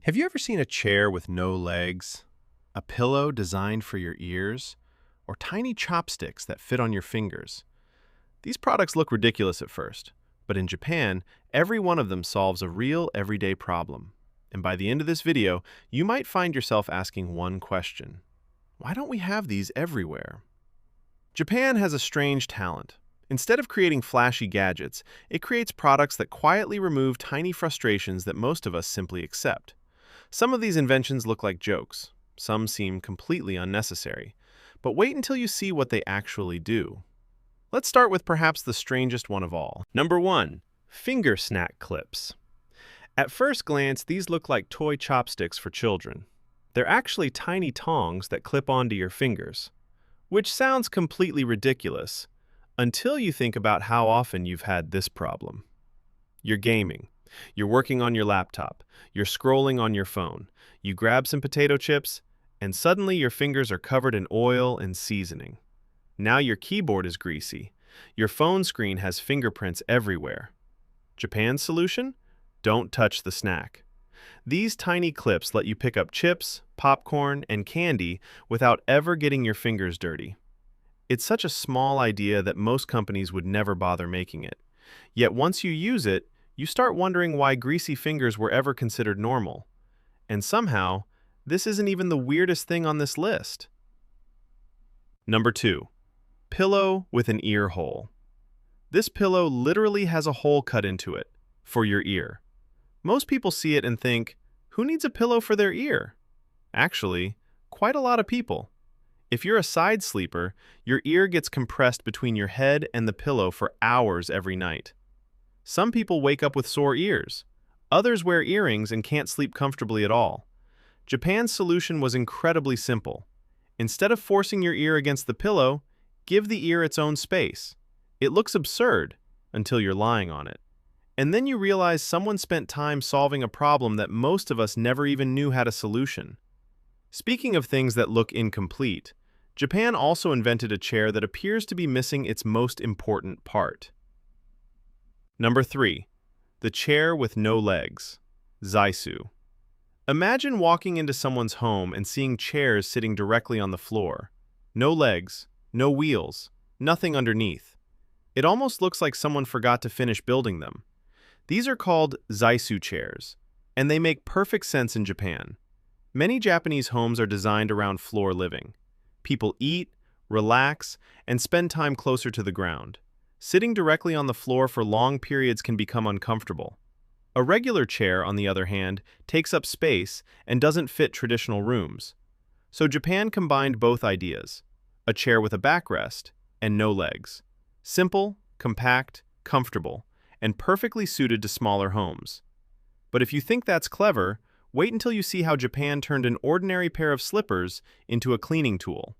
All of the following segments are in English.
Have you ever seen a chair with no legs, a pillow designed for your ears, or tiny chopsticks that fit on your fingers? These products look ridiculous at first, but in Japan, every one of them solves a real everyday problem. And by the end of this video, you might find yourself asking one question. Why don't we have these everywhere? Japan has a strange talent. Instead of creating flashy gadgets, it creates products that quietly remove tiny frustrations that most of us simply accept. Some of these inventions look like jokes. Some seem completely unnecessary. But wait until you see what they actually do. Let's start with perhaps the strangest one of all. Number 1. Finger snack clips. At first glance, these look like toy chopsticks for children. They're actually tiny tongs that clip onto your fingers, which sounds completely ridiculous until you think about how often you've had this problem. You're gaming. You're working on your laptop. You're scrolling on your phone. You grab some potato chips, and suddenly your fingers are covered in oil and seasoning. Now your keyboard is greasy. Your phone screen has fingerprints everywhere. Japan's solution? Don't touch the snack. These tiny clips let you pick up chips, popcorn, and candy without ever getting your fingers dirty. It's such a small idea that most companies would never bother making it. Yet once you use it, you start wondering why greasy fingers were ever considered normal. And somehow, this isn't even the weirdest thing on this list. Number 2. Pillow with an ear hole. This pillow literally has a hole cut into it, for your ear. Most people see it and think, who needs a pillow for their ear? Actually, quite a lot of people. If you're a side sleeper, your ear gets compressed between your head and the pillow for hours every night. Some people wake up with sore ears. Others wear earrings and can't sleep comfortably at all. Japan's solution was incredibly simple. Instead of forcing your ear against the pillow, give the ear its own space. It looks absurd until you're lying on it. And then you realize someone spent time solving a problem that most of us never even knew had a solution. Speaking of things that look incomplete, Japan also invented a chair that appears to be missing its most important part. Number 3. The chair with no legs. Zaisu. Imagine walking into someone's home and seeing chairs sitting directly on the floor. No legs, no wheels, nothing underneath. It almost looks like someone forgot to finish building them. These are called Zaisu chairs, and they make perfect sense in Japan. Many Japanese homes are designed around floor living. People eat, relax, and spend time closer to the ground. Sitting directly on the floor for long periods can become uncomfortable. A regular chair, on the other hand, takes up space and doesn't fit traditional rooms. So Japan combined both ideas, a chair with a backrest and no legs. Simple, compact, comfortable, and perfectly suited to smaller homes. But if you think that's clever, wait until you see how Japan turned an ordinary pair of slippers into a cleaning tool.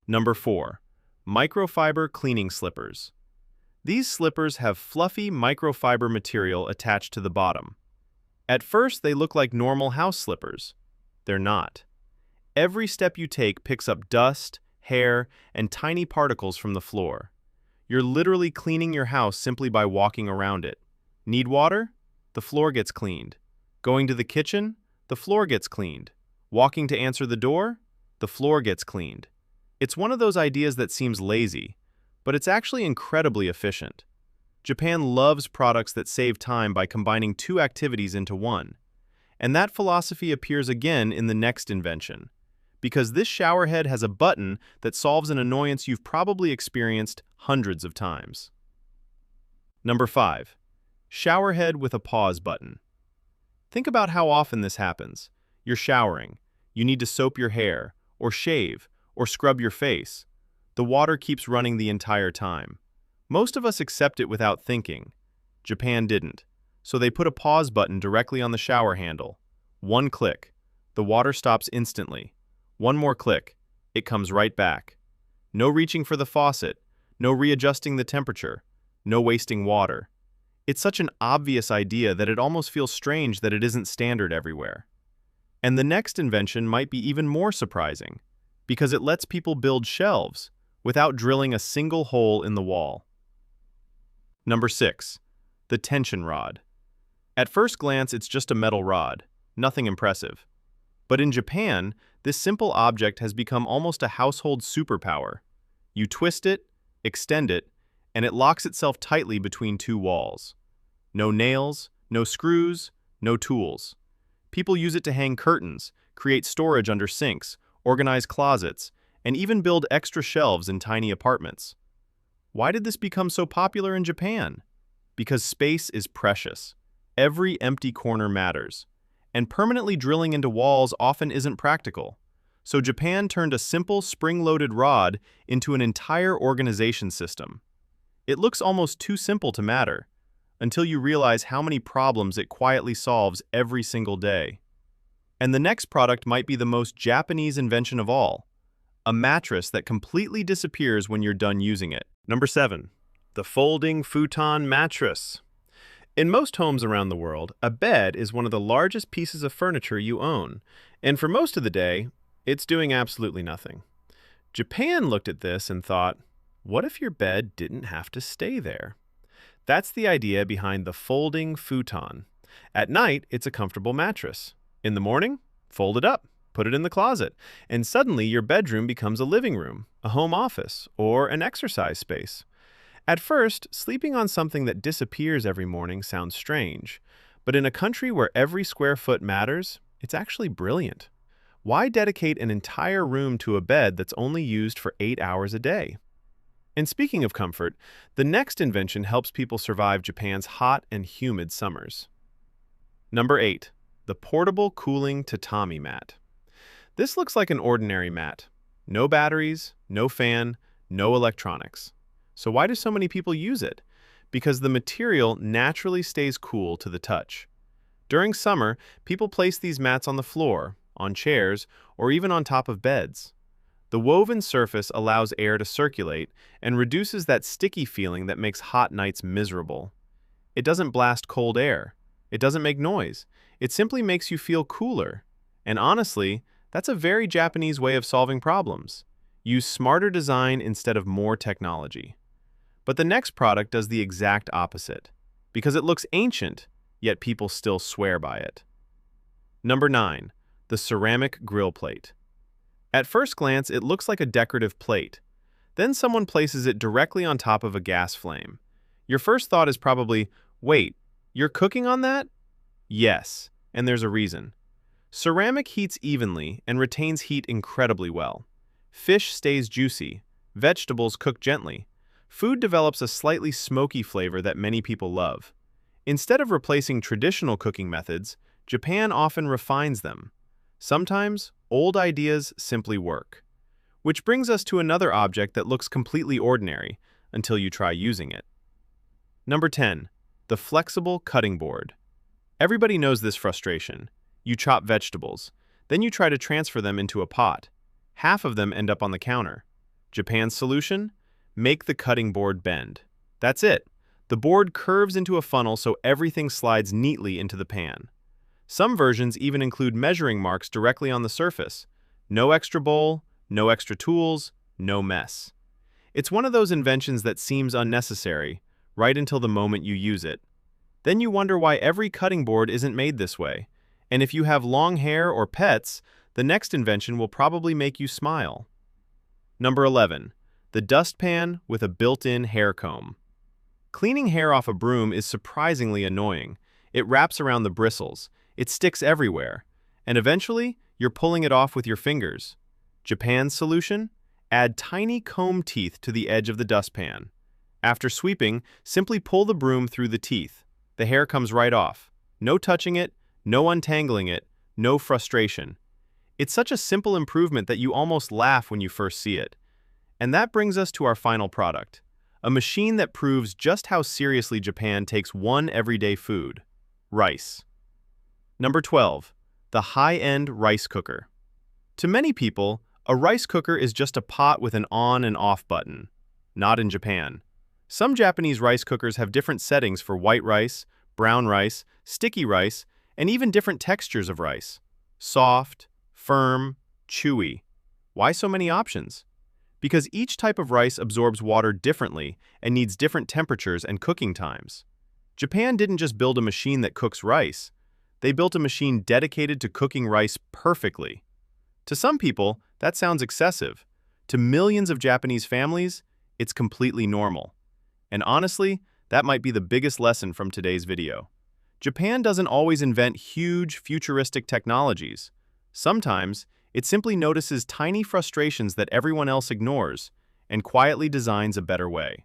Number 4. Microfiber cleaning slippers. These slippers have fluffy microfiber material attached to the bottom. At first, they look like normal house slippers. They're not. Every step you take picks up dust, hair, and tiny particles from the floor. You're literally cleaning your house simply by walking around it. Need water? The floor gets cleaned. Going to the kitchen? The floor gets cleaned. Walking to answer the door? The floor gets cleaned. It's one of those ideas that seems lazy, but it's actually incredibly efficient. Japan loves products that save time by combining two activities into one. And that philosophy appears again in the next invention, because this shower head has a button that solves an annoyance you've probably experienced hundreds of times. Number 5. Shower head with a pause button. Think about how often this happens. You're showering. You need to soap your hair, or shave, or scrub your face. The water keeps running the entire time. Most of us accept it without thinking. Japan didn't. So they put a pause button directly on the shower handle. One click. The water stops instantly. One more click. It comes right back. No reaching for the faucet. No readjusting the temperature. No wasting water. It's such an obvious idea that it almost feels strange that it isn't standard everywhere. And the next invention might be even more surprising, because it lets people build shelves without drilling a single hole in the wall. Number 6. The tension rod. At first glance, it's just a metal rod, Nothing impressive. But in Japan, this simple object has become almost a household superpower. You twist it, extend it, and it locks itself tightly between two walls. No nails, no screws, no tools. People use it to hang curtains, create storage under sinks, organize closets, and even build extra shelves in tiny apartments. Why did this become so popular in Japan? Because space is precious. Every empty corner matters. And permanently drilling into walls often isn't practical. So Japan turned a simple spring-loaded rod into an entire organization system. It looks almost too simple to matter, until you realize how many problems it quietly solves every single day. And the next product might be the most Japanese invention of all, a mattress that completely disappears when you're done using it. Number 7. The folding futon mattress. In most homes around the world, a bed is one of the largest pieces of furniture you own, and for most of the day, it's doing absolutely nothing. Japan looked at this and thought, what if your bed didn't have to stay there? That's the idea behind the folding futon. At night, it's a comfortable mattress. In the morning, fold it up, put it in the closet, and suddenly your bedroom becomes a living room, a home office, or an exercise space. At first, sleeping on something that disappears every morning sounds strange, but in a country where every square foot matters, it's actually brilliant. Why dedicate an entire room to a bed that's only used for 8 hours a day? And speaking of comfort, the next invention helps people survive Japan's hot and humid summers. Number 8. The portable cooling tatami mat. This looks like an ordinary mat. No batteries, no fan, no electronics. So why do so many people use it? Because the material naturally stays cool to the touch. During summer, people place these mats on the floor, on chairs, or even on top of beds. The woven surface allows air to circulate and reduces that sticky feeling that makes hot nights miserable. It doesn't blast cold air. It doesn't make noise. It simply makes you feel cooler. And honestly, that's a very Japanese way of solving problems. Use smarter design instead of more technology. But the next product does the exact opposite, because it looks ancient, yet people still swear by it. Number 9. The ceramic grill plate. At first glance, it looks like a decorative plate. Then someone places it directly on top of a gas flame. Your first thought is probably, wait, you're cooking on that? Yes, and there's a reason. Ceramic heats evenly and retains heat incredibly well. Fish stays juicy. Vegetables cook gently. Food develops a slightly smoky flavor that many people love. Instead of replacing traditional cooking methods, Japan often refines them. Sometimes, old ideas simply work. Which brings us to another object that looks completely ordinary until you try using it. Number 10. The flexible cutting board. Everybody knows this frustration. You chop vegetables. Then you try to transfer them into a pot. Half of them end up on the counter. Japan's solution? Make the cutting board bend. That's it. The board curves into a funnel so everything slides neatly into the pan. Some versions even include measuring marks directly on the surface. No extra bowl, no extra tools, no mess. It's one of those inventions that seems unnecessary, right until the moment you use it. Then you wonder why every cutting board isn't made this way. And if you have long hair or pets, the next invention will probably make you smile. Number 11. The dustpan with a built-in hair comb. Cleaning hair off a broom is surprisingly annoying. It wraps around the bristles. It sticks everywhere. And eventually, you're pulling it off with your fingers. Japan's solution? Add tiny comb teeth to the edge of the dustpan. After sweeping, simply pull the broom through the teeth. The hair comes right off. No touching it, no untangling it, no frustration. It's such a simple improvement that you almost laugh when you first see it. And that brings us to our final product, a machine that proves just how seriously Japan takes one everyday food: rice. Number 12. The high-end rice cooker. To many people, a rice cooker is just a pot with an on and off button. Not in Japan. Some Japanese rice cookers have different settings for white rice, brown rice, sticky rice, and even different textures of rice. Soft, firm, chewy. Why so many options? Because each type of rice absorbs water differently and needs different temperatures and cooking times. Japan didn't just build a machine that cooks rice. They built a machine dedicated to cooking rice perfectly. To some people, that sounds excessive. To millions of Japanese families, it's completely normal. And honestly, that might be the biggest lesson from today's video. Japan doesn't always invent huge, futuristic technologies. Sometimes, it simply notices tiny frustrations that everyone else ignores and quietly designs a better way.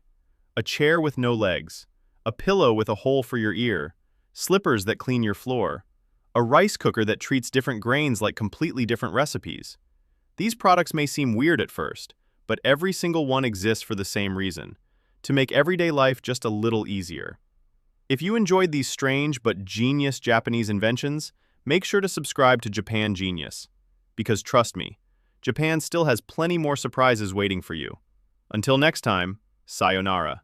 A chair with no legs, a pillow with a hole for your ear, slippers that clean your floor, a rice cooker that treats different grains like completely different recipes. These products may seem weird at first, but every single one exists for the same reason: to make everyday life just a little easier. If you enjoyed these strange but genius Japanese inventions, make sure to subscribe to Japan Genius. Because trust me, Japan still has plenty more surprises waiting for you. Until next time, sayonara.